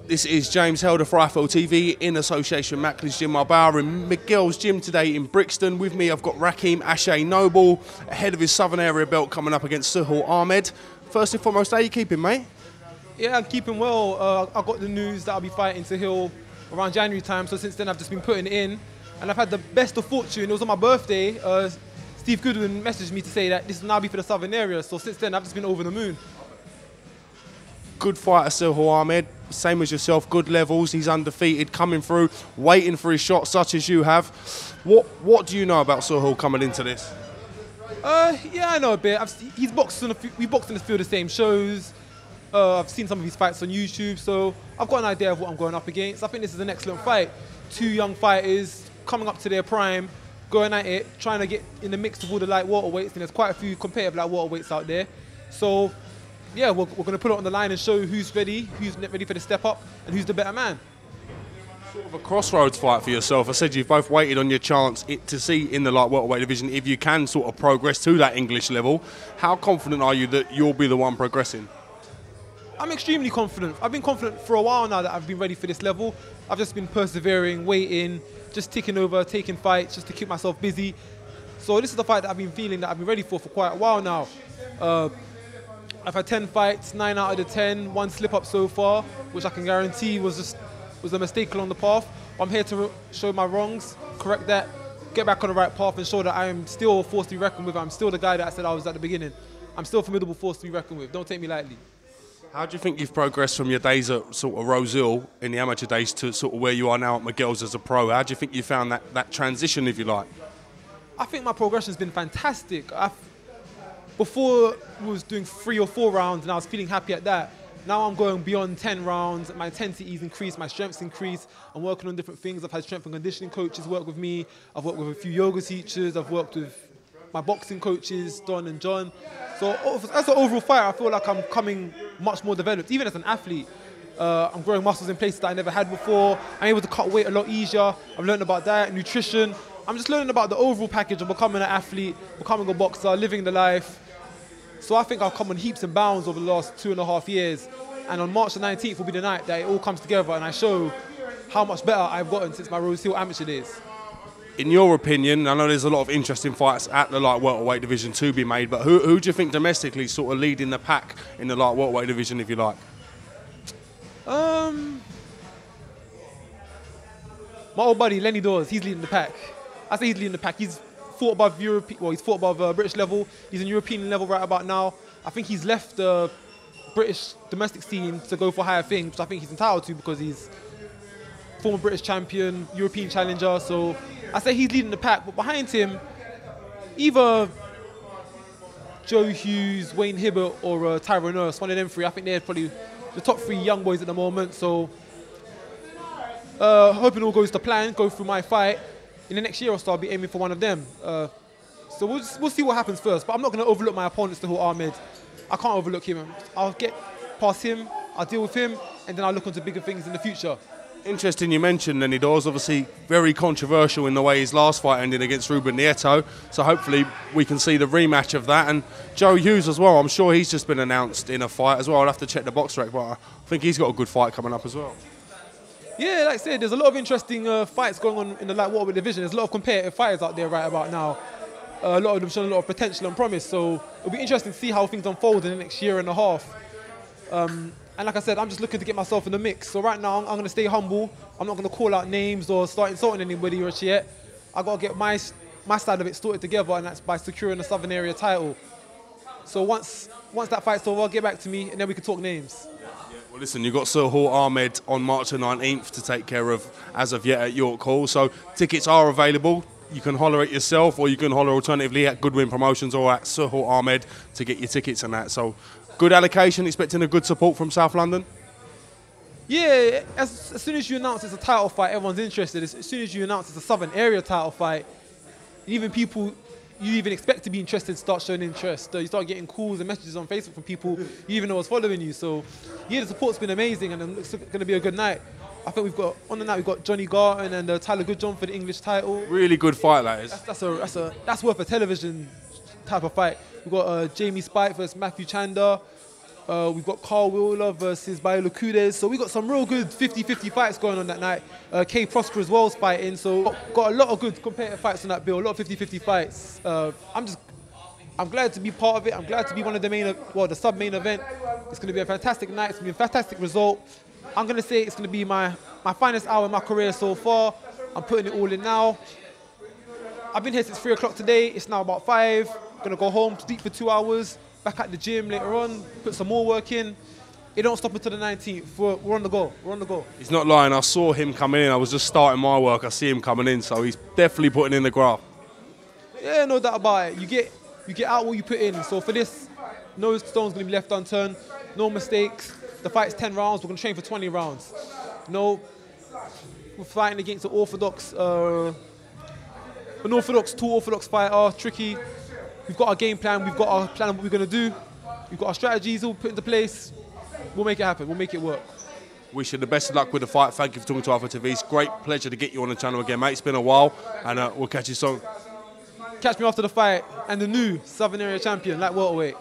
This is James Helder for IFL TV in association with Mackley's Gym Marbella in Miguel's gym today in Brixton. With me I've got Rakeem ASHAY Noble ahead of his Southern Area belt coming up against Sohail Ahmed. First and foremost, how are you keeping, mate? Yeah, I'm keeping well. I got the news that I'll be fighting Sohail around January time, so since then I've just been putting it in. And I've had the best of fortune. It was on my birthday. Steve Goodwin messaged me to say that this will now be for the Southern Area, so since then I've just been over the moon. Good fighter, Sohail Ahmed, same as yourself, good levels, he's undefeated, coming through, waiting for his shot, such as you have. What do you know about Sohail coming into this? Yeah, I know a bit. He's boxed on we boxed in a few of the same shows. I've seen some of his fights on YouTube, so I've got an idea of what I'm going up against. I think this is an excellent fight. Two young fighters coming up to their prime, going at it, trying to get in the mix of all the light waterweights, and there's quite a few competitive light waterweights out there. So yeah, we're going to put it on the line and show who's ready for the step up, and who's the better man. Sort of a crossroads fight for yourself. I said you've both waited on your chance to see in the light welterweight division if you can sort of progress to that English level. How confident are you that you'll be the one progressing? I'm extremely confident. I've been confident for a while now that I've been ready for this level. I've just been persevering, waiting, just ticking over, taking fights, just to keep myself busy. So this is the fight that I've been feeling that I've been ready for quite a while now. I've had 10 fights, 9 out of the 10, one slip up so far, which I can guarantee was a mistake along the path. I'm here to show my wrongs, correct that, get back on the right path and show that I am still a force to be reckoned with. I'm still the guy that I said I was at the beginning. I'm still a formidable force to be reckoned with. Don't take me lightly. How do you think you've progressed from your days at sort of Rosehill in the amateur days to sort of where you are now at Miguel's as a pro? How do you think you found that transition, if you like? I think my progression's been fantastic. Before we was doing 3 or 4 rounds and I was feeling happy at that. Now I'm going beyond 10 rounds, my intensity's increased, my strength's increased, I'm working on different things. I've had strength and conditioning coaches work with me, I've worked with a few yoga teachers, I've worked with my boxing coaches, Don and John. So as an overall fighter, I feel like I'm coming much more developed, even as an athlete. I'm growing muscles in places that I never had before, I'm able to cut weight a lot easier, I've learned about diet, nutrition. I'm just learning about the overall package of becoming an athlete, becoming a boxer, living the life. So I think I've come on heaps and bounds over the last 2.5 years. And on March the 19th will be the night that it all comes together and I show how much better I've gotten since my Rosehill amateur days. In your opinion, I know there's a lot of interesting fights at the light welterweight division to be made, but who do you think domestically sort of leading the pack in the light welterweight division, if you like? My old buddy Lenny Daws, he's leading the pack. I say he's leading the pack. He's fought above he's fought above British level. He's in European level right about now. I think he's left the British domestic scene to go for higher things, which I think he's entitled to because he's former British champion, European challenger. So I say he's leading the pack, but behind him, either Joe Hughes, Wayne Hibbert, or Tyrone Nurse, one of them three. I think they're probably the top 3 young boys at the moment. So hoping all goes to plan, go through my fight. In the next year or so, I'll be aiming for one of them. So we'll see what happens first. But I'm not going to overlook my opponent, Sohail Ahmed. I can't overlook him. I'll get past him, I'll deal with him, and then I'll look into bigger things in the future. Interesting you mentioned Lenny Daws, obviously very controversial in the way his last fight ended against Ruben Nieto. So hopefully we can see the rematch of that. And Joe Hughes as well, I'm sure he's just been announced in a fight as well. I'll have to check the box rec, but I think he's got a good fight coming up as well. Yeah, like I said, there's a lot of interesting fights going on in the light welterweight division. There's a lot of competitive fighters out there right about now. A lot of them showing a lot of potential and promise. So it'll be interesting to see how things unfold in the next year and a half. And like I said, I'm just looking to get myself in the mix. So right now, I'm going to stay humble. I'm not going to call out names or start insulting anybody or yet. I got to get my side of it sorted together, and that's by securing the Southern Area title. So once that fight's over, get back to me, and then we can talk names. Well, listen, you've got Sohail Ahmed on March the 19th to take care of as of yet at York Hall. So tickets are available. You can holler at yourself, or you can holler alternatively at Goodwin Promotions or at Sohail Ahmed to get your tickets and that. So good allocation, expecting a good support from South London? Yeah, as soon as you announce it's a title fight, everyone's interested. As soon as you announce it's a Southern Area title fight, even people you even expect to be interested start showing interest. You start getting calls and messages on Facebook from people you even know was following you. So yeah, the support's been amazing, and it's going to be a good night. I think on the night we've got Johnny Garton and Tyler Goodjohn for the English title. Really good fight that is. That's worth a television type of fight. We've got Jamie Spike versus Matthew Chander. We've got Carl Wheeler versus Bayo Kudes. So we got some real good 50-50 fights going on that night. Kay Prosper as well is fighting. So got a lot of good competitive fights on that bill, a lot of 50-50 fights. I'm glad to be part of it. I'm glad to be one of the sub-main event. It's going to be a fantastic night. It's going to be a fantastic result. I'm going to say it's going to be my finest hour in my career so far. I'm putting it all in now. I've been here since 3 o'clock today. It's now about 5. Going to go home, sleep for 2 hours, back at the gym later on, put some more work in. It don't stop until the 19th. We're on the go. We're on the go. He's not lying. I saw him coming in. I was just starting my work. I see him coming in, so he's definitely putting in the graft. Yeah, no doubt about it. You get out what you put in. So for this, no stone's going to be left unturned. No mistakes. The fight's 10 rounds. We're going to train for 20 rounds. No, we're fighting against an orthodox, two orthodox fighter. Tricky. We've got our game plan. We've got our plan of what we're going to do. We've got our strategies all put into place. We'll make it happen. We'll make it work. Wish you the best of luck with the fight. Thank you for talking to Alpha TV. It's a great pleasure to get you on the channel again, mate. It's been a while, and we'll catch you soon. Catch me after the fight and the new Southern Area champion, light welterweight.